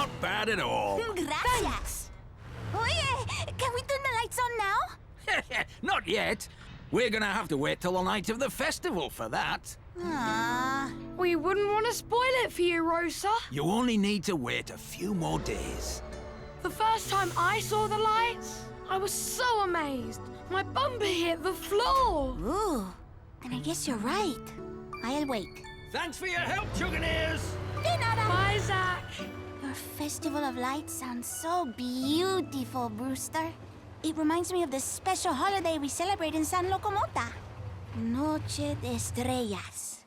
Not bad at all. Gracias. Oye, can we turn the lights on now? Not yet. We're gonna have to wait till the night of the festival for that. We wouldn't want to spoil it for you, Rosa. You only need to wait a few more days. The first time I saw the lights, I was so amazed. My bumper hit the floor. Ooh, and I guess you're right. I'll wait. Thanks for your help, Chuggineers. De nada. Bye, Zach. Your Festival of Lights sounds so beautiful, Brewster. It reminds me of the special holiday we celebrate in San Locomota. Noche de Estrellas.